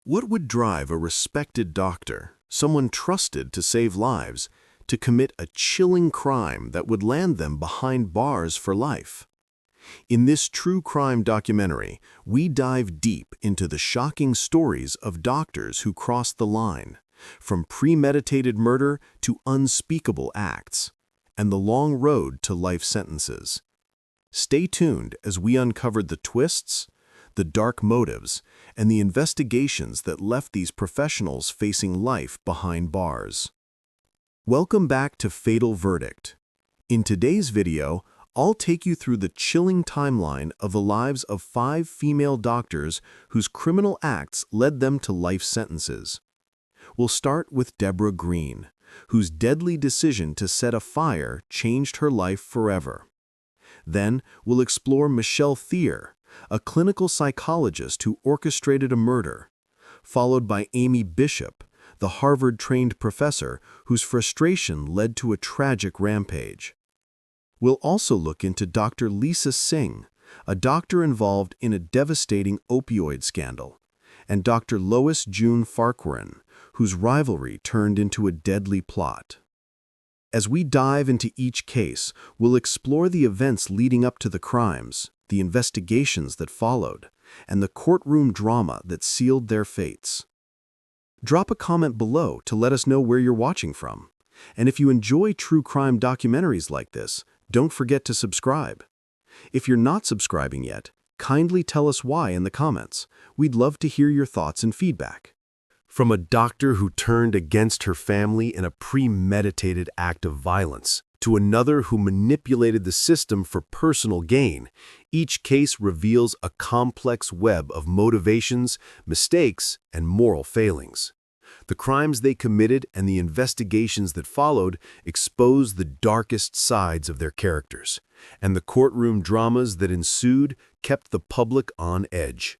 What would drive a respected doctor, someone trusted to save lives, to commit a chilling crime that would land them behind bars for life? In this true crime documentary, we dive deep into the shocking stories of doctors who crossed the line, from premeditated murder to unspeakable acts, and the long road to life sentences. Stay tuned as we uncover the twists, the dark motives, and the investigations that left these professionals facing life behind bars. Welcome back to Fatal Verdict. In today's video, I'll take you through the chilling timeline of the lives of 5 female doctors whose criminal acts led them to life sentences. We'll start with Debora Green, whose deadly decision to set a fire changed her life forever. Then we'll explore Michelle Thier, a clinical psychologist who orchestrated a murder, followed by Amy Bishop, the Harvard-trained professor whose frustration led to a tragic rampage. We'll also look into Dr. Lisa Tseng, a doctor involved in a devastating opioid scandal, and Dr. Lois June Farquharson, whose rivalry turned into a deadly plot. As we dive into each case, we'll explore the events leading up to the crimes, the investigations that followed, and the courtroom drama that sealed their fates. Drop a comment below to let us know where you're watching from. And if you enjoy true crime documentaries like this, don't forget to subscribe. If you're not subscribing yet, kindly tell us why in the comments. We'd love to hear your thoughts and feedback. From a doctor who turned against her family in a premeditated act of violence, to another who manipulated the system for personal gain, each case reveals a complex web of motivations, mistakes, and moral failings. The crimes they committed and the investigations that followed expose the darkest sides of their characters, and the courtroom dramas that ensued kept the public on edge.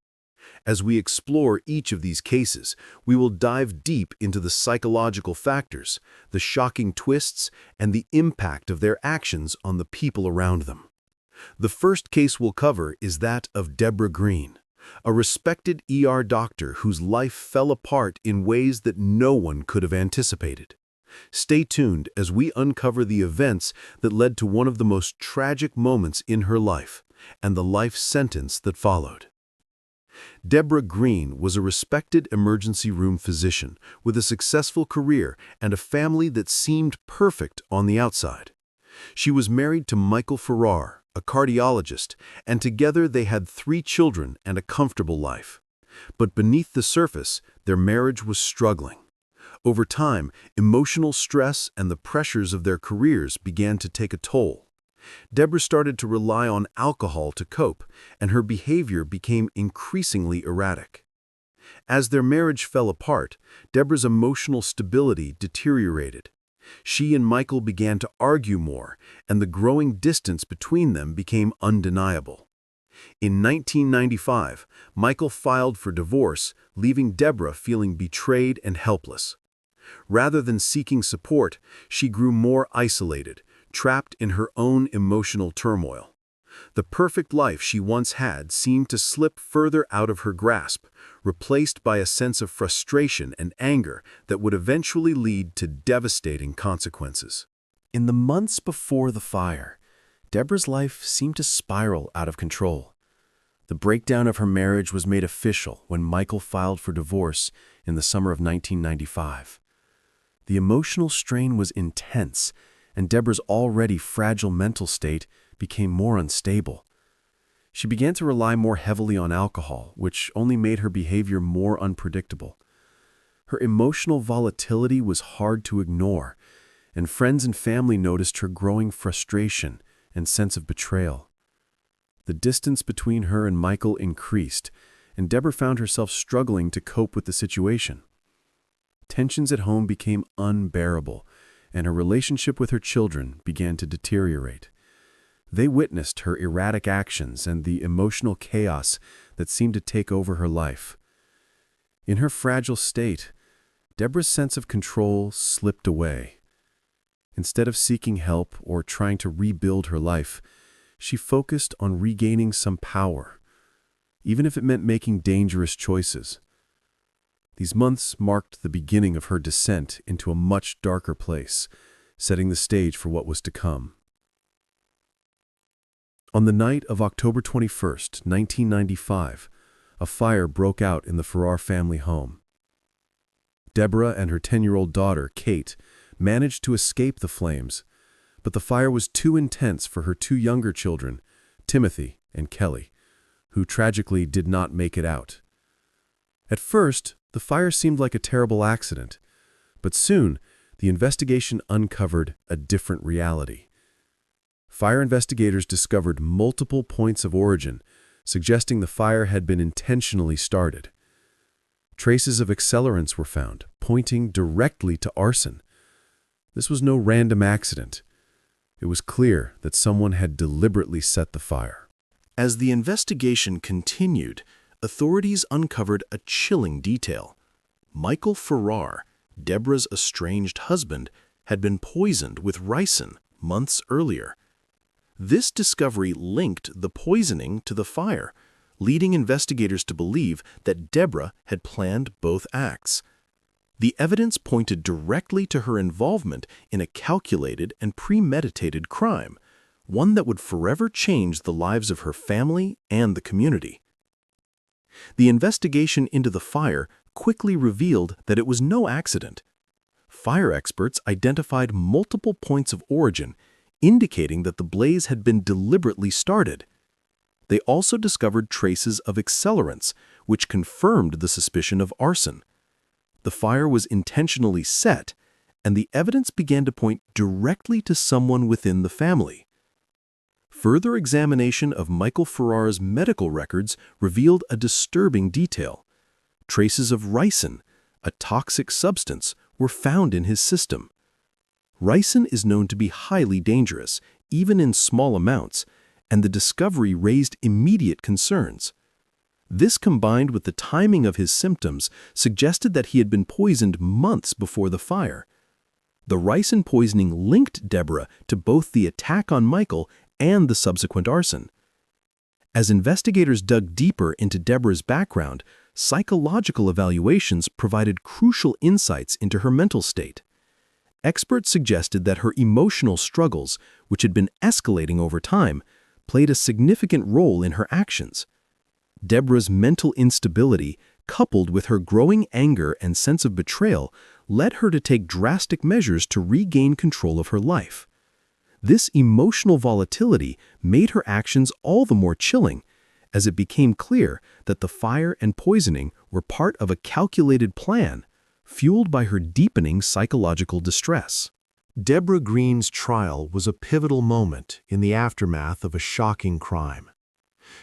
As we explore each of these cases, we will dive deep into the psychological factors, the shocking twists, and the impact of their actions on the people around them. The first case we'll cover is that of Debora Green, a respected ER doctor whose life fell apart in ways that no one could have anticipated. Stay tuned as we uncover the events that led to one of the most tragic moments in her life, and the life sentence that followed. Debora Green was a respected emergency room physician with a successful career and a family that seemed perfect on the outside. She was married to Michael Farrar, a cardiologist, and together they had 3 children and a comfortable life. But beneath the surface, their marriage was struggling. Over time, emotional stress and the pressures of their careers began to take a toll. Debora started to rely on alcohol to cope, and her behavior became increasingly erratic. As their marriage fell apart, Debora's emotional stability deteriorated. She and Michael began to argue more, and the growing distance between them became undeniable. In 1995, Michael filed for divorce, leaving Debora feeling betrayed and helpless. Rather than seeking support, she grew more isolated, trapped in her own emotional turmoil. The perfect life she once had seemed to slip further out of her grasp, replaced by a sense of frustration and anger that would eventually lead to devastating consequences. In the months before the fire, Debora's life seemed to spiral out of control. The breakdown of her marriage was made official when Michael filed for divorce in the summer of 1995. The emotional strain was intense, and Debora's already fragile mental state became more unstable. She began to rely more heavily on alcohol, which only made her behavior more unpredictable. Her emotional volatility was hard to ignore, and friends and family noticed her growing frustration and sense of betrayal. The distance between her and Michael increased, and Debora found herself struggling to cope with the situation. Tensions at home became unbearable, and her relationship with her children began to deteriorate. They witnessed her erratic actions and the emotional chaos that seemed to take over her life. In her fragile state, Debora's sense of control slipped away. Instead of seeking help or trying to rebuild her life, she focused on regaining some power, even if it meant making dangerous choices. These months marked the beginning of her descent into a much darker place, setting the stage for what was to come. On the night of October 21st, 1995, a fire broke out in the Farrar family home. Debora and her 10-year-old daughter, Kate, managed to escape the flames, but the fire was too intense for her two younger children, Timothy and Kelly, who tragically did not make it out. At first, the fire seemed like a terrible accident, but soon the investigation uncovered a different reality. Fire investigators discovered multiple points of origin, suggesting the fire had been intentionally started. Traces of accelerants were found, pointing directly to arson. This was no random accident. It was clear that someone had deliberately set the fire. As the investigation continued, authorities uncovered a chilling detail. Michael Farrar, Debora's estranged husband, had been poisoned with ricin months earlier. This discovery linked the poisoning to the fire, leading investigators to believe that Debora had planned both acts. The evidence pointed directly to her involvement in a calculated and premeditated crime, one that would forever change the lives of her family and the community. The investigation into the fire quickly revealed that it was no accident. Fire experts identified multiple points of origin, indicating that the blaze had been deliberately started. They also discovered traces of accelerants, which confirmed the suspicion of arson. The fire was intentionally set, and the evidence began to point directly to someone within the family. Further examination of Michael Farrar's medical records revealed a disturbing detail. Traces of ricin, a toxic substance, were found in his system. Ricin is known to be highly dangerous, even in small amounts, and the discovery raised immediate concerns. This, combined with the timing of his symptoms, suggested that he had been poisoned months before the fire. The ricin poisoning linked Debora to both the attack on Michael and the subsequent arson. As investigators dug deeper into Debora's background, psychological evaluations provided crucial insights into her mental state. Experts suggested that her emotional struggles, which had been escalating over time, played a significant role in her actions. Debora's mental instability, coupled with her growing anger and sense of betrayal, led her to take drastic measures to regain control of her life. This emotional volatility made her actions all the more chilling, as it became clear that the fire and poisoning were part of a calculated plan, fueled by her deepening psychological distress. Debora Green's trial was a pivotal moment in the aftermath of a shocking crime.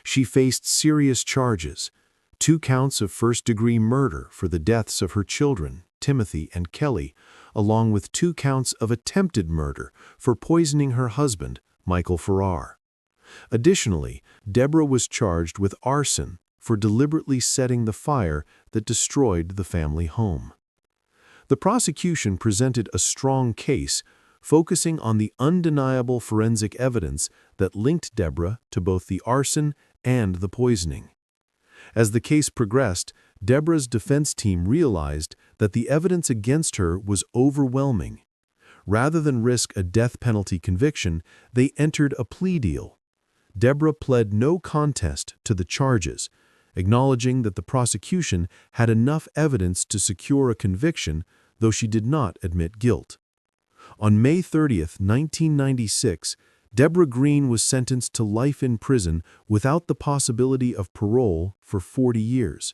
She faced serious charges, 2 counts of first-degree murder for the deaths of her children, Timothy and Kelly, along with 2 counts of attempted murder for poisoning her husband, Michael Farrar. Additionally, Debora was charged with arson for deliberately setting the fire that destroyed the family home. The prosecution presented a strong case, focusing on the undeniable forensic evidence that linked Debora to both the arson and the poisoning. As the case progressed, Debora's defense team realized that the evidence against her was overwhelming. Rather than risk a death penalty conviction, they entered a plea deal. Debora pled no contest to the charges, acknowledging that the prosecution had enough evidence to secure a conviction, though she did not admit guilt. On May 30, 1996, Debora Green was sentenced to life in prison without the possibility of parole for 40 years.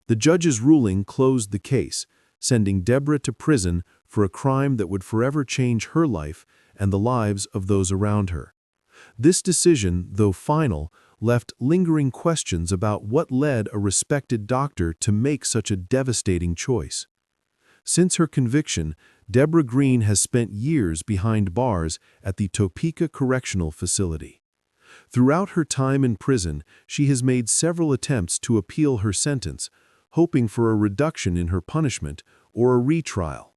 The judge's ruling closed the case, sending Debora to prison for a crime that would forever change her life and the lives of those around her. This decision, though final, left lingering questions about what led a respected doctor to make such a devastating choice. Since her conviction, Debora Green has spent years behind bars at the Topeka Correctional Facility. Throughout her time in prison, she has made several attempts to appeal her sentence, hoping for a reduction in her punishment or a retrial.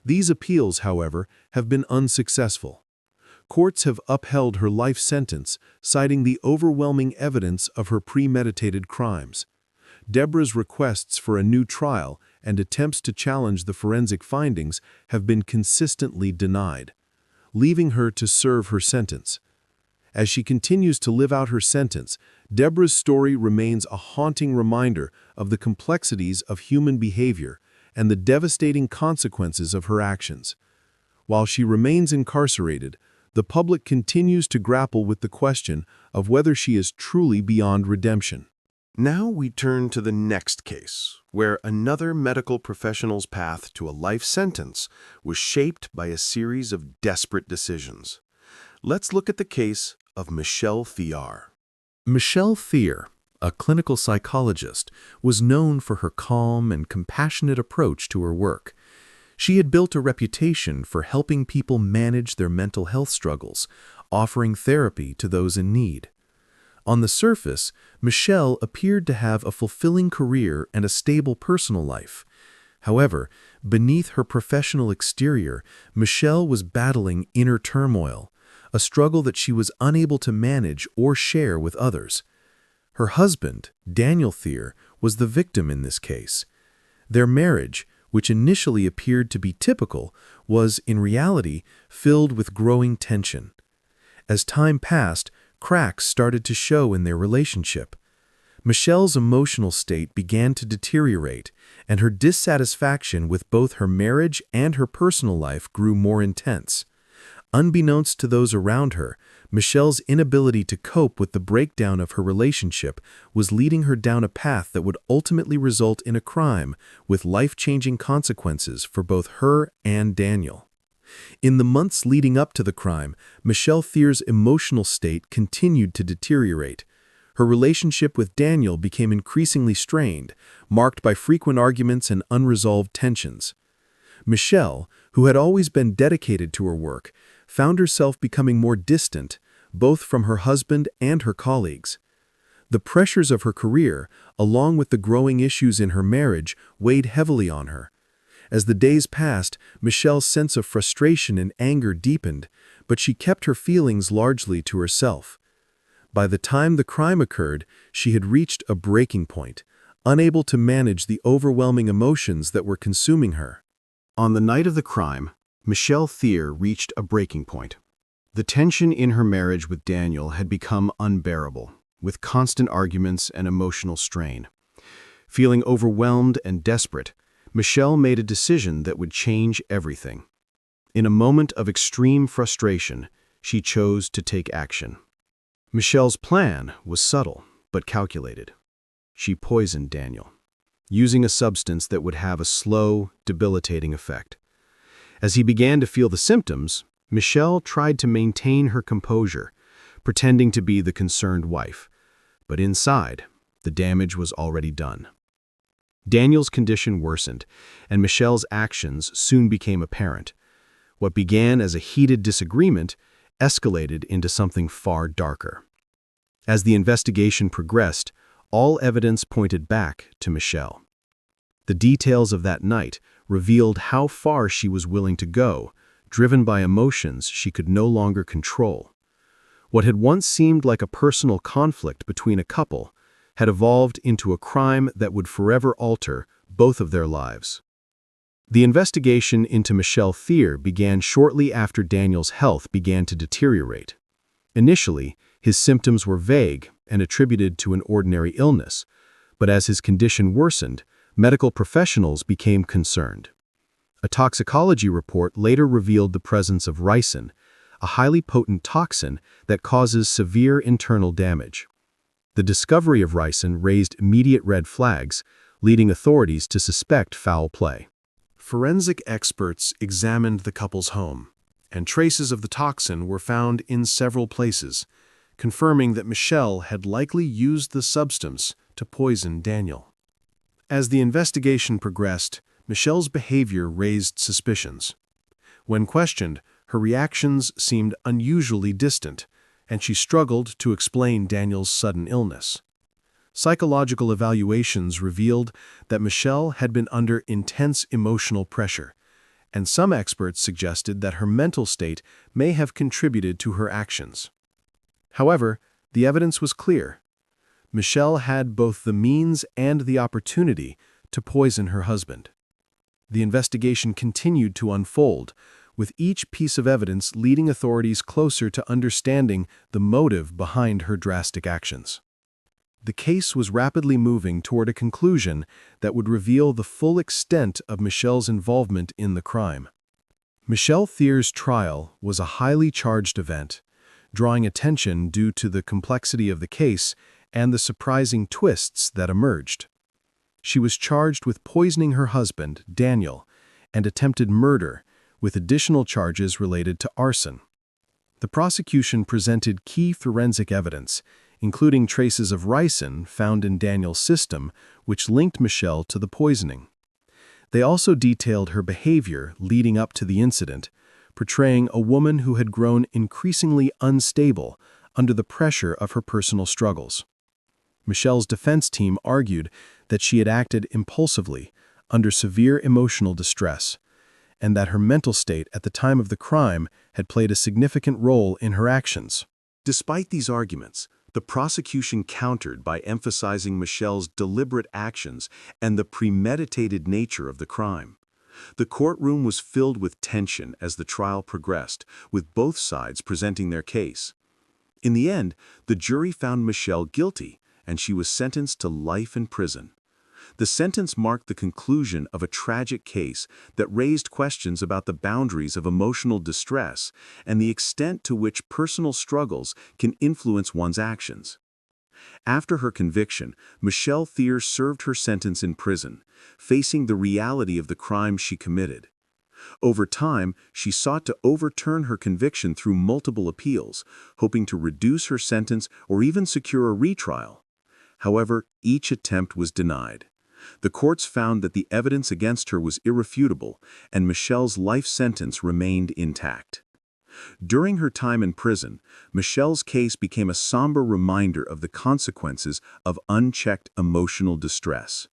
These appeals, however, have been unsuccessful. Courts have upheld her life sentence, citing the overwhelming evidence of her premeditated crimes. Debora's requests for a new trial and attempts to challenge the forensic findings have been consistently denied, leaving her to serve her sentence. As she continues to live out her sentence, Debora's story remains a haunting reminder of the complexities of human behavior and the devastating consequences of her actions. While she remains incarcerated, the public continues to grapple with the question of whether she is truly beyond redemption. Now we turn to the next case, where another medical professional's path to a life sentence was shaped by a series of desperate decisions. Let's look at the case of Michelle Thier. Michelle Thier, a clinical psychologist, was known for her calm and compassionate approach to her work. She had built a reputation for helping people manage their mental health struggles, offering therapy to those in need. On the surface, Michelle appeared to have a fulfilling career and a stable personal life. However, beneath her professional exterior, Michelle was battling inner turmoil, a struggle that she was unable to manage or share with others. Her husband, Daniel Thier, was the victim in this case. Their marriage, which initially appeared to be typical, was, in reality, filled with growing tension. As time passed, cracks started to show in their relationship. Michelle's emotional state began to deteriorate, and her dissatisfaction with both her marriage and her personal life grew more intense. Unbeknownst to those around her, Michelle's inability to cope with the breakdown of her relationship was leading her down a path that would ultimately result in a crime with life-changing consequences for both her and Daniel. In the months leading up to the crime, Michelle Thier's emotional state continued to deteriorate. Her relationship with Daniel became increasingly strained, marked by frequent arguments and unresolved tensions. Michelle, who had always been dedicated to her work, found herself becoming more distant, both from her husband and her colleagues. The pressures of her career, along with the growing issues in her marriage, weighed heavily on her. As the days passed, Michelle's sense of frustration and anger deepened, but she kept her feelings largely to herself. By the time the crime occurred, she had reached a breaking point, unable to manage the overwhelming emotions that were consuming her. On the night of the crime, Michelle Thier reached a breaking point. The tension in her marriage with Daniel had become unbearable, with constant arguments and emotional strain. Feeling overwhelmed and desperate, Michelle made a decision that would change everything. In a moment of extreme frustration, she chose to take action. Michelle's plan was subtle but calculated. She poisoned Daniel, using a substance that would have a slow, debilitating effect. As he began to feel the symptoms, Michelle tried to maintain her composure, pretending to be the concerned wife. But inside, the damage was already done. Daniel's condition worsened, and Michelle's actions soon became apparent. What began as a heated disagreement escalated into something far darker. As the investigation progressed, all evidence pointed back to Michelle. The details of that night revealed how far she was willing to go, driven by emotions she could no longer control. What had once seemed like a personal conflict between a couple had evolved into a crime that would forever alter both of their lives. The investigation into Michelle Thier began shortly after Daniel's health began to deteriorate. Initially, his symptoms were vague and attributed to an ordinary illness, but as his condition worsened, medical professionals became concerned. A toxicology report later revealed the presence of ricin, a highly potent toxin that causes severe internal damage. The discovery of ricin raised immediate red flags, leading authorities to suspect foul play. Forensic experts examined the couple's home, and traces of the toxin were found in several places, confirming that Michelle had likely used the substance to poison Daniel. As the investigation progressed, Michelle's behavior raised suspicions. When questioned, her reactions seemed unusually distant, and she struggled to explain Daniel's sudden illness. Psychological evaluations revealed that Michelle had been under intense emotional pressure, and some experts suggested that her mental state may have contributed to her actions. However, the evidence was clear. Michelle had both the means and the opportunity to poison her husband. The investigation continued to unfold, with each piece of evidence leading authorities closer to understanding the motive behind her drastic actions. The case was rapidly moving toward a conclusion that would reveal the full extent of Michelle's involvement in the crime. Michelle Thier's trial was a highly charged event, drawing attention due to the complexity of the case and the surprising twists that emerged. She was charged with poisoning her husband, Daniel, and attempted murder, with additional charges related to arson. The prosecution presented key forensic evidence, including traces of ricin found in Daniel's system, which linked Michelle to the poisoning. They also detailed her behavior leading up to the incident, portraying a woman who had grown increasingly unstable under the pressure of her personal struggles. Michelle's defense team argued that she had acted impulsively, under severe emotional distress, and that her mental state at the time of the crime had played a significant role in her actions. Despite these arguments, the prosecution countered by emphasizing Michelle's deliberate actions and the premeditated nature of the crime. The courtroom was filled with tension as the trial progressed, with both sides presenting their case. In the end, the jury found Michelle guilty, and she was sentenced to life in prison. The sentence marked the conclusion of a tragic case that raised questions about the boundaries of emotional distress and the extent to which personal struggles can influence one's actions. After her conviction, Michelle Thier served her sentence in prison, facing the reality of the crime she committed. Over time, she sought to overturn her conviction through multiple appeals, hoping to reduce her sentence or even secure a retrial. However, each attempt was denied. The courts found that the evidence against her was irrefutable, and Michelle's life sentence remained intact. During her time in prison, Michelle's case became a somber reminder of the consequences of unchecked emotional distress.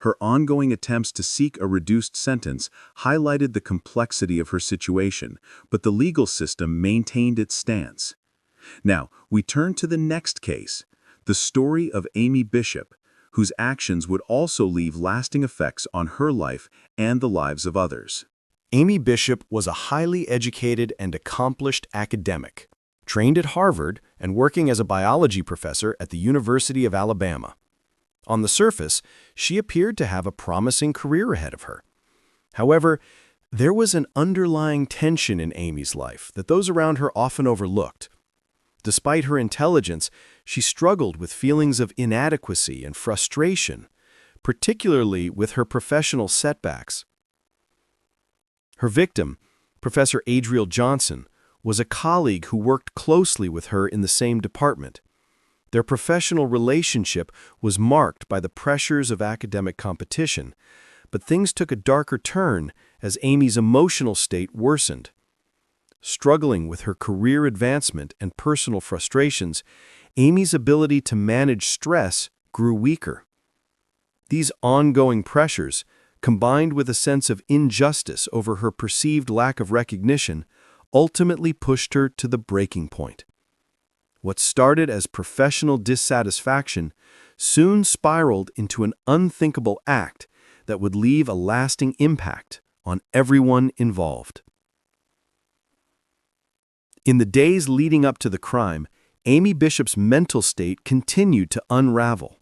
Her ongoing attempts to seek a reduced sentence highlighted the complexity of her situation, but the legal system maintained its stance. Now, we turn to the next case, the story of Amy Bishop, whose actions would also leave lasting effects on her life and the lives of others. Amy Bishop was a highly educated and accomplished academic, trained at Harvard and working as a biology professor at the University of Alabama. On the surface, she appeared to have a promising career ahead of her. However, there was an underlying tension in Amy's life that those around her often overlooked. Despite her intelligence, she struggled with feelings of inadequacy and frustration, particularly with her professional setbacks. Her victim, Professor Adriel Johnson, was a colleague who worked closely with her in the same department. Their professional relationship was marked by the pressures of academic competition, but things took a darker turn as Amy's emotional state worsened. Struggling with her career advancement and personal frustrations, Amy's ability to manage stress grew weaker. These ongoing pressures, combined with a sense of injustice over her perceived lack of recognition, ultimately pushed her to the breaking point. What started as professional dissatisfaction soon spiraled into an unthinkable act that would leave a lasting impact on everyone involved. In the days leading up to the crime, Amy Bishop's mental state continued to unravel.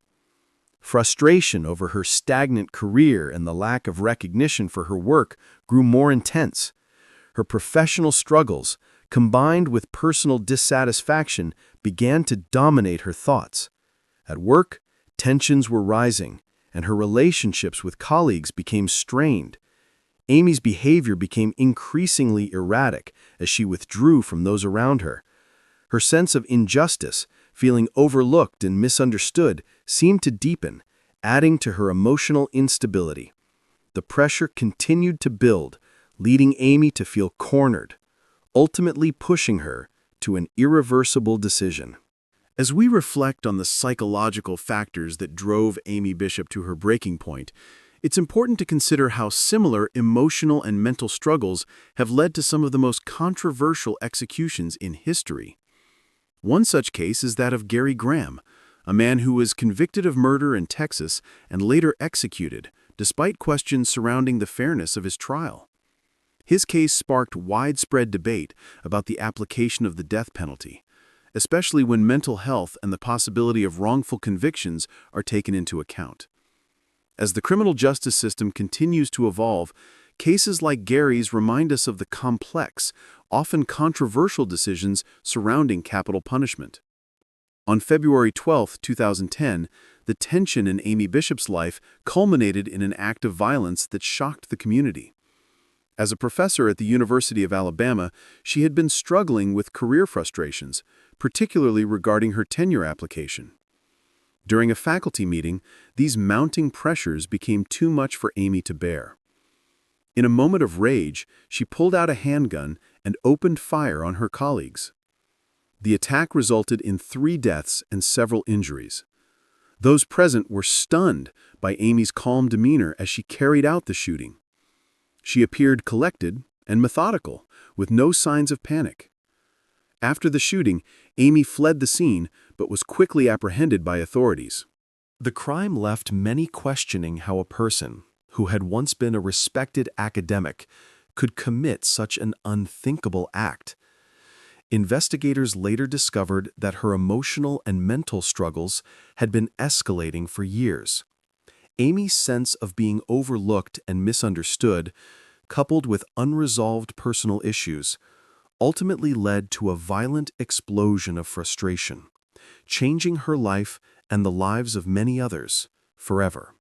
Frustration over her stagnant career and the lack of recognition for her work grew more intense. Her professional struggles, combined with personal dissatisfaction, began to dominate her thoughts. At work, tensions were rising, and her relationships with colleagues became strained. Amy's behavior became increasingly erratic as she withdrew from those around her. Her sense of injustice, feeling overlooked and misunderstood, seemed to deepen, adding to her emotional instability. The pressure continued to build, leading Amy to feel cornered, ultimately pushing her to an irreversible decision. As we reflect on the psychological factors that drove Amy Bishop to her breaking point, it's important to consider how similar emotional and mental struggles have led to some of the most controversial executions in history. One such case is that of Gary Graham, a man who was convicted of murder in Texas and later executed, despite questions surrounding the fairness of his trial. His case sparked widespread debate about the application of the death penalty, especially when mental health and the possibility of wrongful convictions are taken into account. As the criminal justice system continues to evolve, cases like Gary's remind us of the complex, often controversial decisions surrounding capital punishment. On February 12, 2010, the tension in Amy Bishop's life culminated in an act of violence that shocked the community. As a professor at the University of Alabama, she had been struggling with career frustrations, particularly regarding her tenure application. During a faculty meeting, these mounting pressures became too much for Amy to bear. In a moment of rage, she pulled out a handgun and opened fire on her colleagues. The attack resulted in 3 deaths and several injuries. Those present were stunned by Amy's calm demeanor as she carried out the shooting. She appeared collected and methodical, with no signs of panic. After the shooting, Amy fled the scene but was quickly apprehended by authorities. The crime left many questioning how a person, who had once been a respected academic, could commit such an unthinkable act. Investigators later discovered that her emotional and mental struggles had been escalating for years. Amy's sense of being overlooked and misunderstood, coupled with unresolved personal issues, ultimately led to a violent explosion of frustration, changing her life and the lives of many others forever.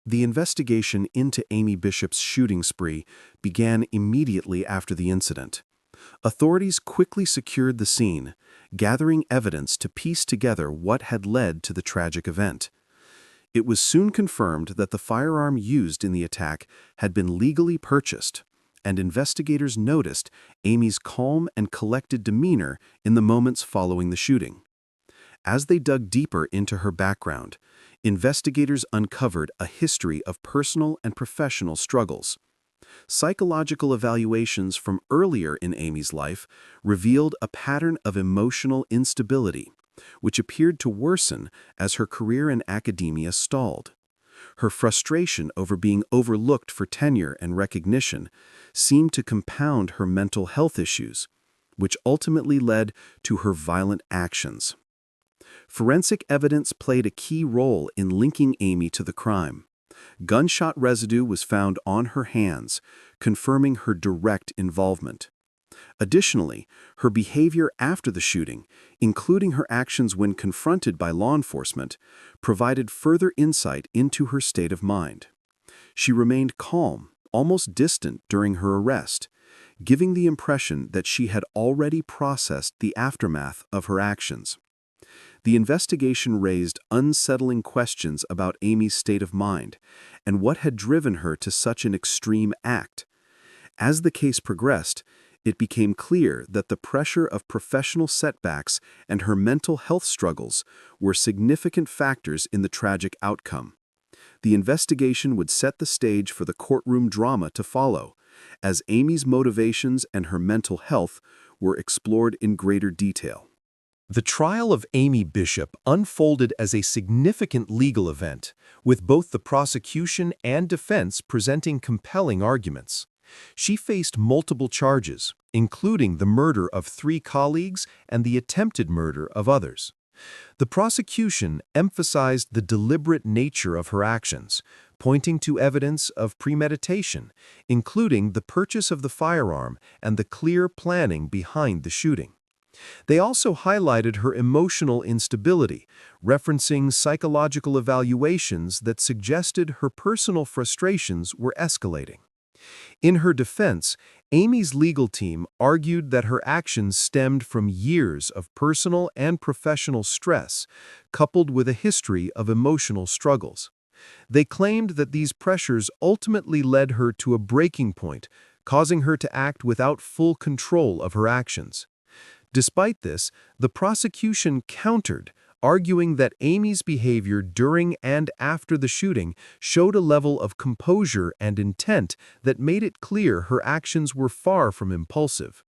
The investigation into Amy Bishop's shooting spree began immediately after the incident. Authorities quickly secured the scene, gathering evidence to piece together what had led to the tragic event. It was soon confirmed that the firearm used in the attack had been legally purchased, and investigators noticed Amy's calm and collected demeanor in the moments following the shooting. As they dug deeper into her background, investigators uncovered a history of personal and professional struggles. Psychological evaluations from earlier in Amy's life revealed a pattern of emotional instability, which appeared to worsen as her career in academia stalled. Her frustration over being overlooked for tenure and recognition seemed to compound her mental health issues, which ultimately led to her violent actions. Forensic evidence played a key role in linking Amy to the crime. Gunshot residue was found on her hands, confirming her direct involvement. Additionally, her behavior after the shooting, including her actions when confronted by law enforcement, provided further insight into her state of mind. She remained calm, almost distant during her arrest, giving the impression that she had already processed the aftermath of her actions. The investigation raised unsettling questions about Amy's state of mind and what had driven her to such an extreme act. As the case progressed, it became clear that the pressure of professional setbacks and her mental health struggles were significant factors in the tragic outcome. The investigation would set the stage for the courtroom drama to follow, as Amy's motivations and her mental health were explored in greater detail. The trial of Amy Bishop unfolded as a significant legal event, with both the prosecution and defense presenting compelling arguments. She faced multiple charges, including the murder of 3 colleagues and the attempted murder of others. The prosecution emphasized the deliberate nature of her actions, pointing to evidence of premeditation, including the purchase of the firearm and the clear planning behind the shooting. They also highlighted her emotional instability, referencing psychological evaluations that suggested her personal frustrations were escalating. In her defense, Amy's legal team argued that her actions stemmed from years of personal and professional stress, coupled with a history of emotional struggles. They claimed that these pressures ultimately led her to a breaking point, causing her to act without full control of her actions. Despite this, the prosecution countered, arguing that Amy's behavior during and after the shooting showed a level of composure and intent that made it clear her actions were far from impulsive.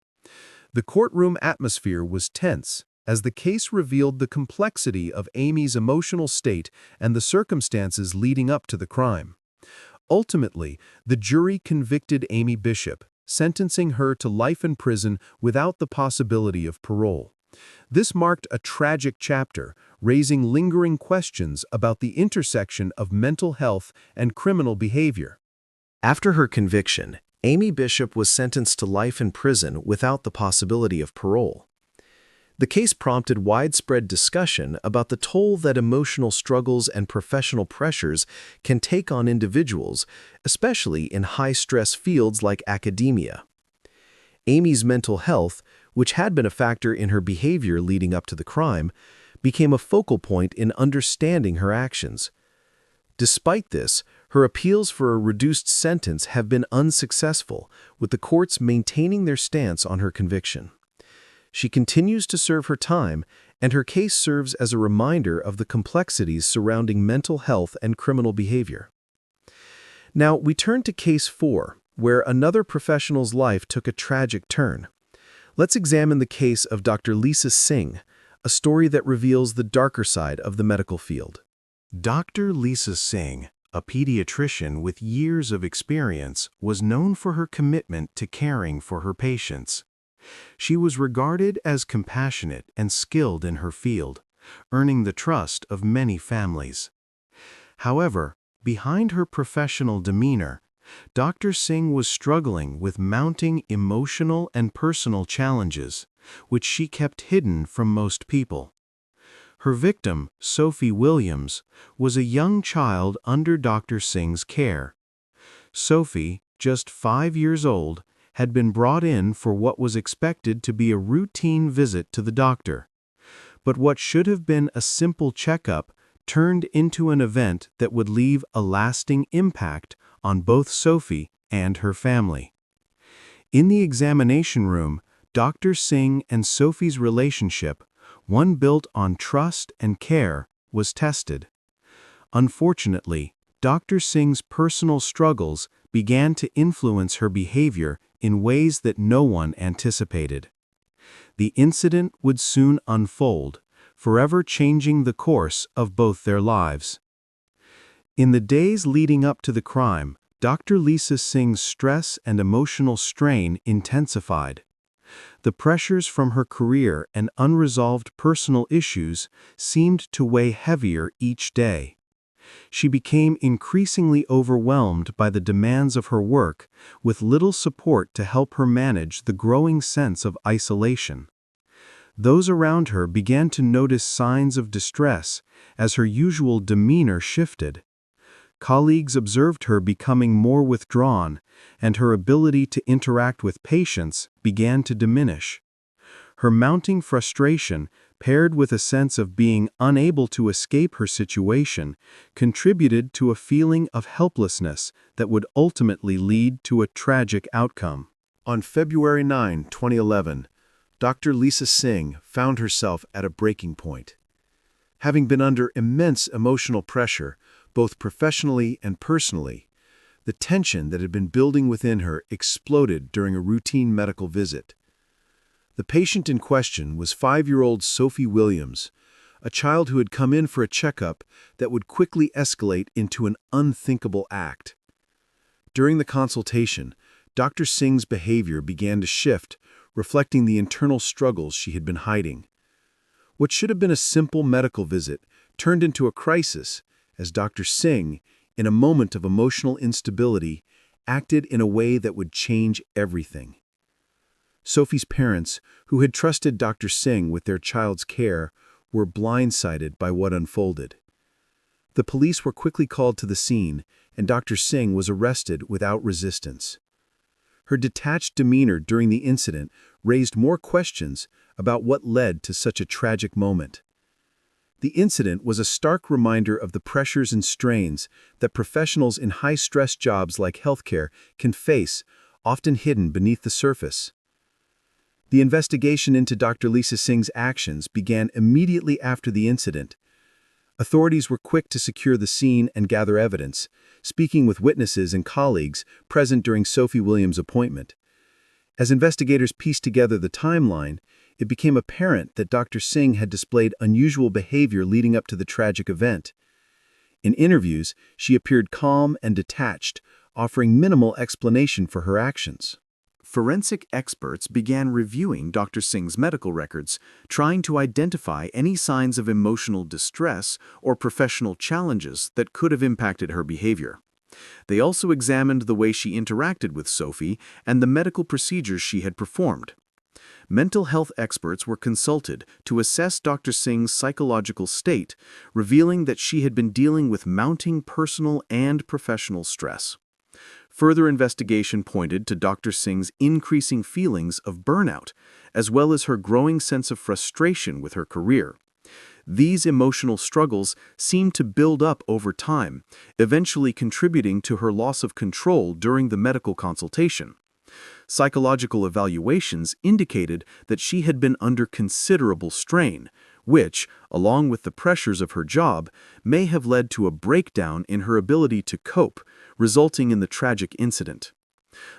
The courtroom atmosphere was tense, as the case revealed the complexity of Amy's emotional state and the circumstances leading up to the crime. Ultimately, the jury convicted Amy Bishop, sentencing her to life in prison without the possibility of parole. This marked a tragic chapter, raising lingering questions about the intersection of mental health and criminal behavior. After her conviction, Amy Bishop was sentenced to life in prison without the possibility of parole. The case prompted widespread discussion about the toll that emotional struggles and professional pressures can take on individuals, especially in high-stress fields like academia. Amy's mental health, which had been a factor in her behavior leading up to the crime, became a focal point in understanding her actions. Despite this, her appeals for a reduced sentence have been unsuccessful, with the courts maintaining their stance on her conviction. She continues to serve her time, and her case serves as a reminder of the complexities surrounding mental health and criminal behavior. Now, we turn to Case 4, where another professional's life took a tragic turn. Let's examine the case of Dr. Lisa Tseng, a story that reveals the darker side of the medical field. Dr. Lisa Tseng, a pediatrician with years of experience, was known for her commitment to caring for her patients. She was regarded as compassionate and skilled in her field, earning the trust of many families. However, behind her professional demeanor, Dr. Tseng was struggling with mounting emotional and personal challenges, which she kept hidden from most people. Her victim, Sophie Williams, was a young child under Dr. Tseng's care. Sophie, just 5 years old, had been brought in for what was expected to be a routine visit to the doctor. But what should have been a simple checkup turned into an event that would leave a lasting impact on both Sophie and her family. In the examination room, Dr. Tseng and Sophie's relationship, one built on trust and care, was tested. Unfortunately, Dr. Tseng's personal struggles began to influence her behavior in ways that no one anticipated. The incident would soon unfold, forever changing the course of both their lives. In the days leading up to the crime, Dr. Lisa Tseng's stress and emotional strain intensified. The pressures from her career and unresolved personal issues seemed to weigh heavier each day. She became increasingly overwhelmed by the demands of her work, with little support to help her manage the growing sense of isolation. Those around her began to notice signs of distress as her usual demeanor shifted. Colleagues observed her becoming more withdrawn, and her ability to interact with patients began to diminish. Her mounting frustration, paired with a sense of being unable to escape her situation, contributed to a feeling of helplessness that would ultimately lead to a tragic outcome. On February 9, 2011, Dr. Lisa Tseng found herself at a breaking point. Having been under immense emotional pressure, both professionally and personally, the tension that had been building within her exploded during a routine medical visit. The patient in question was 5-year-old Sophie Williams, a child who had come in for a checkup that would quickly escalate into an unthinkable act. During the consultation, Dr. Tseng's behavior began to shift, reflecting the internal struggles she had been hiding. What should have been a simple medical visit turned into a crisis as Dr. Tseng, in a moment of emotional instability, acted in a way that would change everything. Sophie's parents, who had trusted Dr. Tseng with their child's care, were blindsided by what unfolded. The police were quickly called to the scene, and Dr. Tseng was arrested without resistance. Her detached demeanor during the incident raised more questions about what led to such a tragic moment. The incident was a stark reminder of the pressures and strains that professionals in high-stress jobs like healthcare can face, often hidden beneath the surface. The investigation into Dr. Lisa Tseng's actions began immediately after the incident. Authorities were quick to secure the scene and gather evidence, speaking with witnesses and colleagues present during Sophie Williams' appointment. As investigators pieced together the timeline, it became apparent that Dr. Tseng had displayed unusual behavior leading up to the tragic event. In interviews, she appeared calm and detached, offering minimal explanation for her actions. Forensic experts began reviewing Dr. Tseng's medical records, trying to identify any signs of emotional distress or professional challenges that could have impacted her behavior. They also examined the way she interacted with Sophie and the medical procedures she had performed. Mental health experts were consulted to assess Dr. Tseng's psychological state, revealing that she had been dealing with mounting personal and professional stress. Further investigation pointed to Dr. Tseng's increasing feelings of burnout, as well as her growing sense of frustration with her career. These emotional struggles seemed to build up over time, eventually contributing to her loss of control during the medical consultation. Psychological evaluations indicated that she had been under considerable strain, which, along with the pressures of her job, may have led to a breakdown in her ability to cope, resulting in the tragic incident.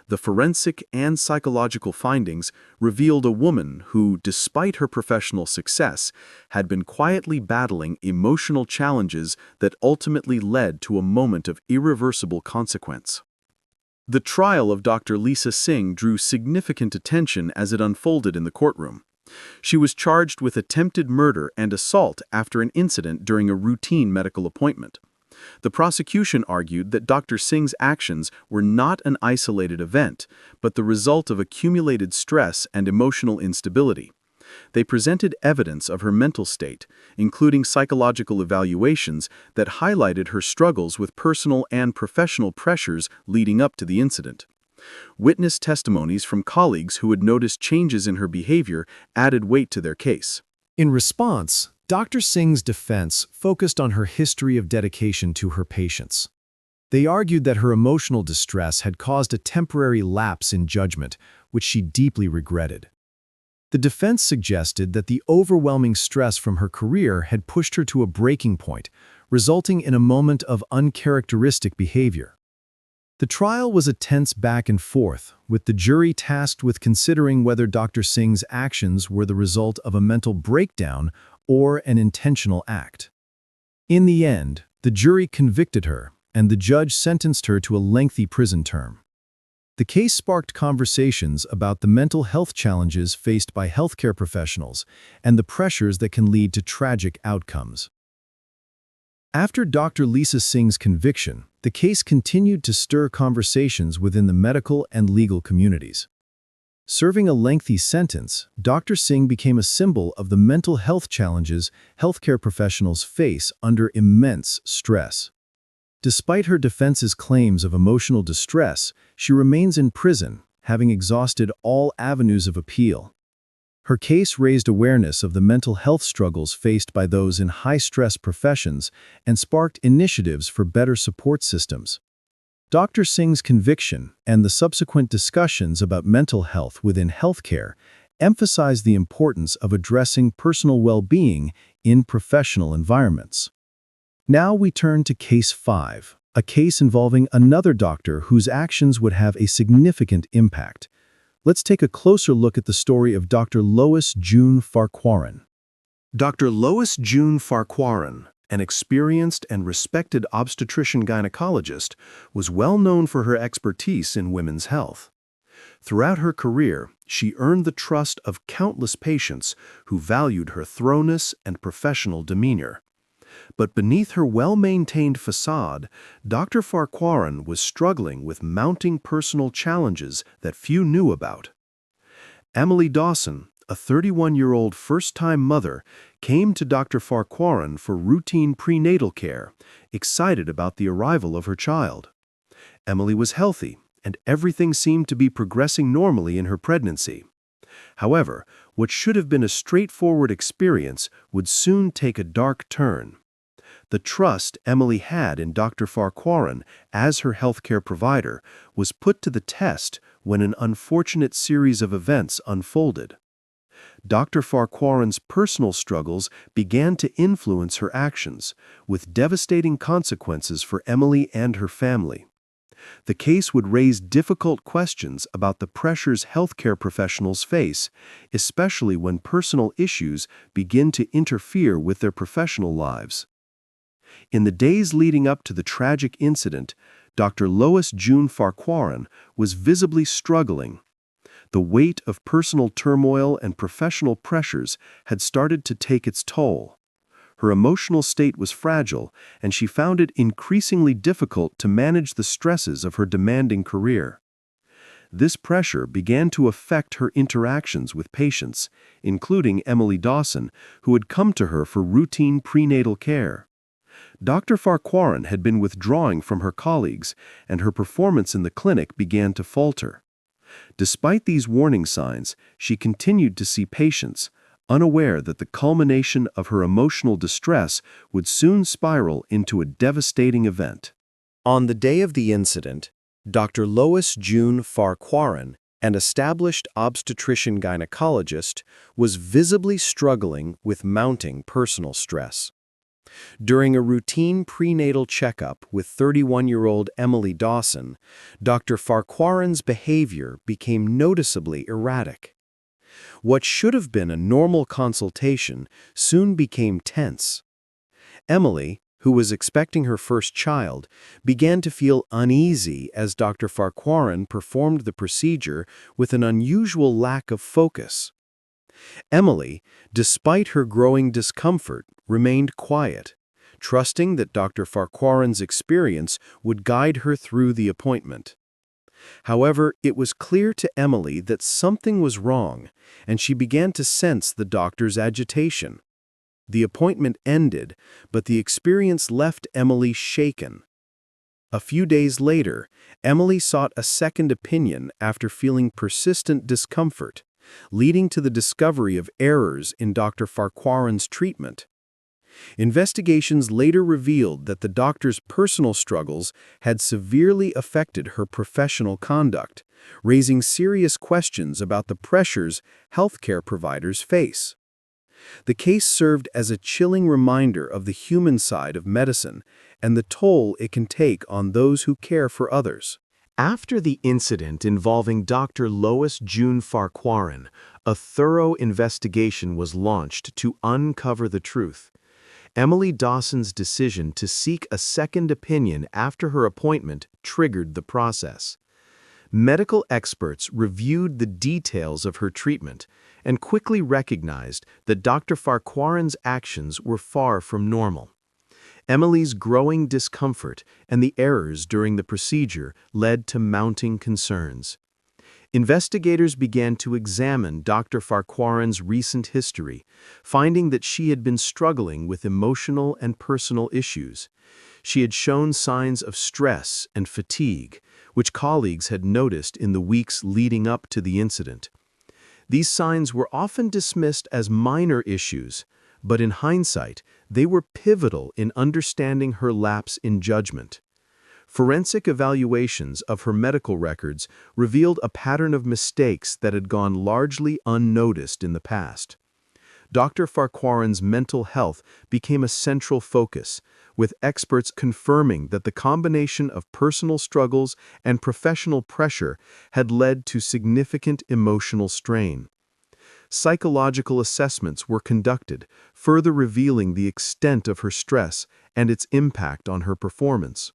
The forensic and psychological findings revealed a woman who, despite her professional success, had been quietly battling emotional challenges that ultimately led to a moment of irreversible consequence. The trial of Dr. Lisa Tseng drew significant attention as it unfolded in the courtroom. She was charged with attempted murder and assault after an incident during a routine medical appointment. The prosecution argued that Dr. Tseng's actions were not an isolated event, but the result of accumulated stress and emotional instability. They presented evidence of her mental state, including psychological evaluations that highlighted her struggles with personal and professional pressures leading up to the incident. Witness testimonies from colleagues who had noticed changes in her behavior added weight to their case. In response, Dr. Tseng's defense focused on her history of dedication to her patients. They argued that her emotional distress had caused a temporary lapse in judgment, which she deeply regretted. The defense suggested that the overwhelming stress from her career had pushed her to a breaking point, resulting in a moment of uncharacteristic behavior. The trial was a tense back and forth, with the jury tasked with considering whether Dr. Tseng's actions were the result of a mental breakdown or an intentional act. In the end, the jury convicted her, and the judge sentenced her to a lengthy prison term. The case sparked conversations about the mental health challenges faced by healthcare professionals and the pressures that can lead to tragic outcomes. After Dr. Lisa Tseng's conviction, the case continued to stir conversations within the medical and legal communities. Serving a lengthy sentence, Dr. Tseng became a symbol of the mental health challenges healthcare professionals face under immense stress. Despite her defense's claims of emotional distress, she remains in prison, having exhausted all avenues of appeal. Her case raised awareness of the mental health struggles faced by those in high-stress professions and sparked initiatives for better support systems. Dr. Tseng's conviction and the subsequent discussions about mental health within healthcare emphasize the importance of addressing personal well-being in professional environments. Now we turn to Case 5, a case involving another doctor whose actions would have a significant impact. Let's take a closer look at the story of Dr. Lois June Farquharson. Dr. Lois June Farquharson, an experienced and respected obstetrician-gynecologist, was well known for her expertise in women's health. Throughout her career, she earned the trust of countless patients who valued her thoroughness and professional demeanor. But beneath her well-maintained facade, Dr. Farquharson was struggling with mounting personal challenges that few knew about. Emily Dawson, a 31-year-old first-time mother, came to Dr. Farquharson for routine prenatal care, excited about the arrival of her child. Emily was healthy, and everything seemed to be progressing normally in her pregnancy. However, what should have been a straightforward experience would soon take a dark turn. The trust Emily had in Dr. Farquharson as her healthcare provider was put to the test when an unfortunate series of events unfolded. Dr. Farquharson's personal struggles began to influence her actions, with devastating consequences for Emily and her family. The case would raise difficult questions about the pressures healthcare professionals face, especially when personal issues begin to interfere with their professional lives. In the days leading up to the tragic incident, Dr. Lois June Farquharson was visibly struggling. The weight of personal turmoil and professional pressures had started to take its toll. Her emotional state was fragile, and she found it increasingly difficult to manage the stresses of her demanding career. This pressure began to affect her interactions with patients, including Emily Dawson, who had come to her for routine prenatal care. Dr. Farquharson had been withdrawing from her colleagues, and her performance in the clinic began to falter. Despite these warning signs, she continued to see patients, unaware that the culmination of her emotional distress would soon spiral into a devastating event. On the day of the incident, Dr. Lois June Farquharson, an established obstetrician-gynecologist, was visibly struggling with mounting personal stress. During a routine prenatal checkup with 31-year-old Emily Dawson, Dr. Farquharson's behavior became noticeably erratic. What should have been a normal consultation soon became tense. Emily, who was expecting her first child, began to feel uneasy as Dr. Farquharson performed the procedure with an unusual lack of focus. Emily, despite her growing discomfort, remained quiet, trusting that Dr. Farquharson's experience would guide her through the appointment. However, it was clear to Emily that something was wrong, and she began to sense the doctor's agitation. The appointment ended, but the experience left Emily shaken. A few days later, Emily sought a second opinion after feeling persistent discomfort, leading to the discovery of errors in Dr. Farquharson's treatment. Investigations later revealed that the doctor's personal struggles had severely affected her professional conduct, raising serious questions about the pressures healthcare providers face. The case served as a chilling reminder of the human side of medicine and the toll it can take on those who care for others. After the incident involving Dr. Lois June Farquharson, a thorough investigation was launched to uncover the truth. Emily Dawson's decision to seek a second opinion after her appointment triggered the process. Medical experts reviewed the details of her treatment and quickly recognized that Dr. Farquharson's actions were far from normal. Emily's growing discomfort and the errors during the procedure led to mounting concerns. Investigators began to examine Dr. Farquharson's recent history, finding that she had been struggling with emotional and personal issues. She had shown signs of stress and fatigue, which colleagues had noticed in the weeks leading up to the incident. These signs were often dismissed as minor issues, but in hindsight, they were pivotal in understanding her lapse in judgment. Forensic evaluations of her medical records revealed a pattern of mistakes that had gone largely unnoticed in the past. Dr. Farquharson's mental health became a central focus, with experts confirming that the combination of personal struggles and professional pressure had led to significant emotional strain. Psychological assessments were conducted, further revealing the extent of her stress and its impact on her performance.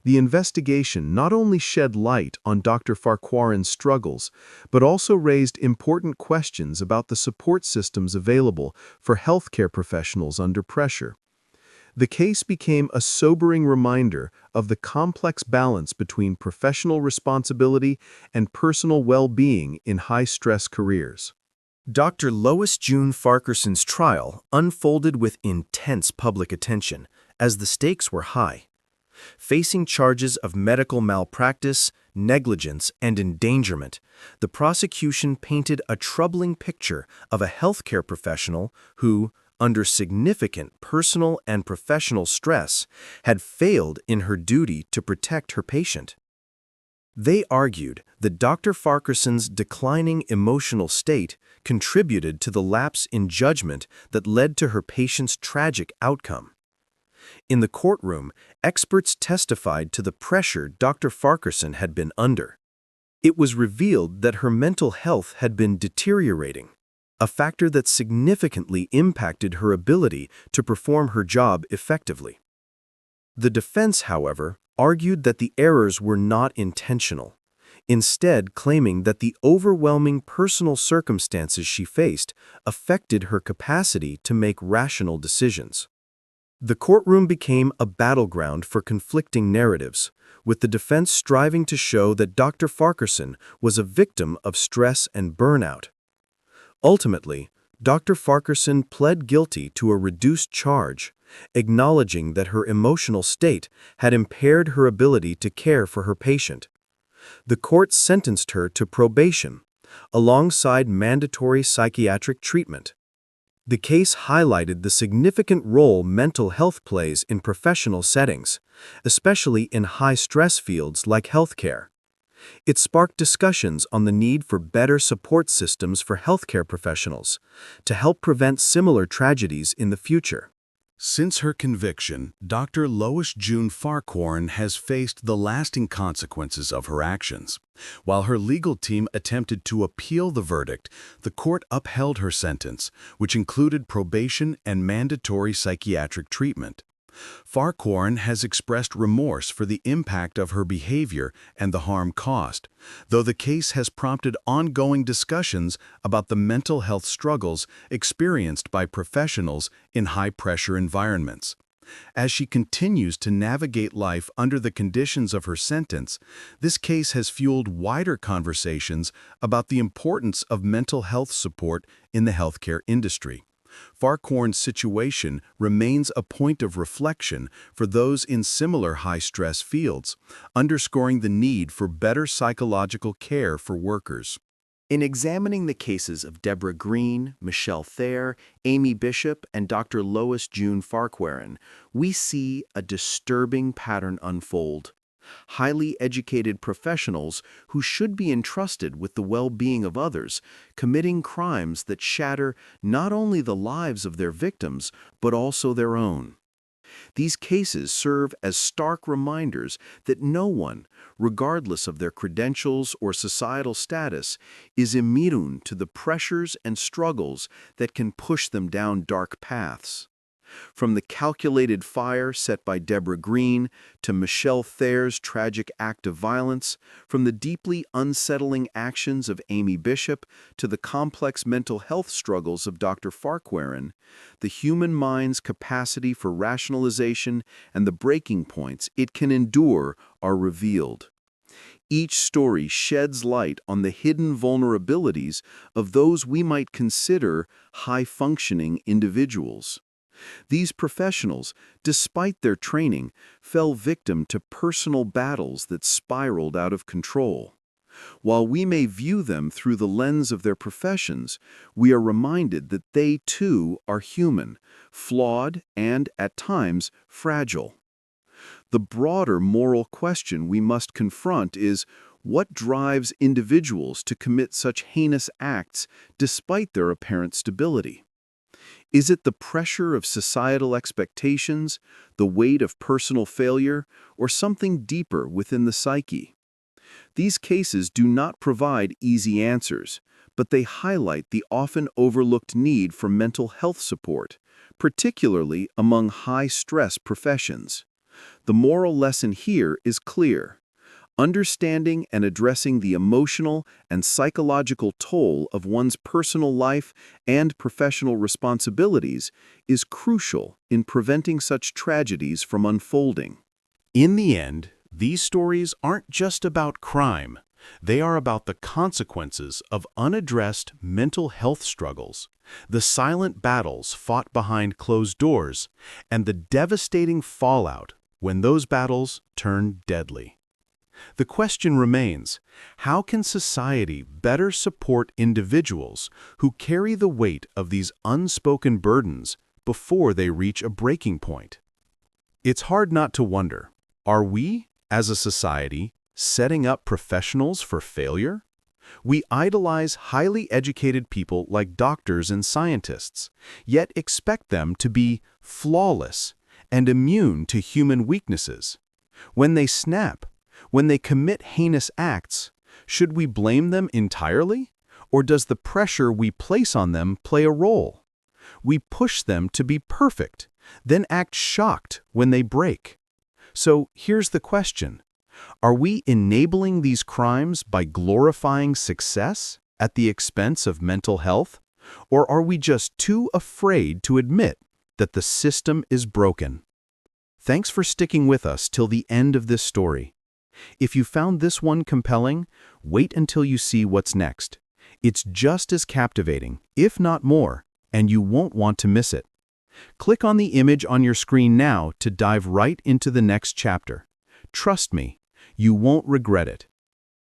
The investigation not only shed light on Dr. Farquharson's struggles, but also raised important questions about the support systems available for healthcare professionals under pressure. The case became a sobering reminder of the complex balance between professional responsibility and personal well-being in high-stress careers. Dr. Lois June Farquharson's trial unfolded with intense public attention, as the stakes were high. Facing charges of medical malpractice, negligence, and endangerment, the prosecution painted a troubling picture of a healthcare professional who, under significant personal and professional stress, had failed in her duty to protect her patient. They argued that Dr. Farquharson's declining emotional state contributed to the lapse in judgment that led to her patient's tragic outcome. In the courtroom, experts testified to the pressure Dr. Farquharson had been under. It was revealed that her mental health had been deteriorating, a factor that significantly impacted her ability to perform her job effectively. The defense, however, argued that the errors were not intentional, instead claiming that the overwhelming personal circumstances she faced affected her capacity to make rational decisions. The courtroom became a battleground for conflicting narratives, with the defense striving to show that Dr. Farquharson was a victim of stress and burnout. Ultimately, Dr. Farquharson pled guilty to a reduced charge, acknowledging that her emotional state had impaired her ability to care for her patient. The court sentenced her to probation, alongside mandatory psychiatric treatment. The case highlighted the significant role mental health plays in professional settings, especially in high-stress fields like healthcare. It sparked discussions on the need for better support systems for healthcare professionals to help prevent similar tragedies in the future. Since her conviction, Dr. Lois June Farquharson has faced the lasting consequences of her actions. While her legal team attempted to appeal the verdict, the court upheld her sentence, which included probation and mandatory psychiatric treatment. Farquharson has expressed remorse for the impact of her behavior and the harm caused, though the case has prompted ongoing discussions about the mental health struggles experienced by professionals in high-pressure environments. As she continues to navigate life under the conditions of her sentence, this case has fueled wider conversations about the importance of mental health support in the healthcare industry. Farquharson's situation remains a point of reflection for those in similar high-stress fields, underscoring the need for better psychological care for workers. In examining the cases of Deborah Green, Michelle Thayer, Amy Bishop, and Dr. Lois June Farquharson, we see a disturbing pattern unfold. Highly educated professionals who should be entrusted with the well-being of others, committing crimes that shatter not only the lives of their victims, but also their own. These cases serve as stark reminders that no one, regardless of their credentials or societal status, is immune to the pressures and struggles that can push them down dark paths. From the calculated fire set by Deborah Green to Michelle Thayer's tragic act of violence, from the deeply unsettling actions of Amy Bishop to the complex mental health struggles of Dr. Farquharson, the human mind's capacity for rationalization and the breaking points it can endure are revealed. Each story sheds light on the hidden vulnerabilities of those we might consider high-functioning individuals. These professionals, despite their training, fell victim to personal battles that spiraled out of control. While we may view them through the lens of their professions, we are reminded that they too are human, flawed, and, at times, fragile. The broader moral question we must confront is, what drives individuals to commit such heinous acts despite their apparent stability? Is it the pressure of societal expectations, the weight of personal failure, or something deeper within the psyche? These cases do not provide easy answers, but they highlight the often overlooked need for mental health support, particularly among high-stress professions. The moral lesson here is clear. Understanding and addressing the emotional and psychological toll of one's personal life and professional responsibilities is crucial in preventing such tragedies from unfolding. In the end, these stories aren't just about crime. They are about the consequences of unaddressed mental health struggles, the silent battles fought behind closed doors, and the devastating fallout when those battles turn deadly. The question remains, how can society better support individuals who carry the weight of these unspoken burdens before they reach a breaking point? It's hard not to wonder, are we, as a society, setting up professionals for failure? We idolize highly educated people like doctors and scientists, yet expect them to be flawless and immune to human weaknesses. When they snap, when they commit heinous acts, should we blame them entirely? Or does the pressure we place on them play a role? We push them to be perfect, then act shocked when they break. So here's the question. Are we enabling these crimes by glorifying success at the expense of mental health? Or are we just too afraid to admit that the system is broken? Thanks for sticking with us till the end of this story. If you found this one compelling, wait until you see what's next. It's just as captivating, if not more, and you won't want to miss it. Click on the image on your screen now to dive right into the next chapter. Trust me, you won't regret it.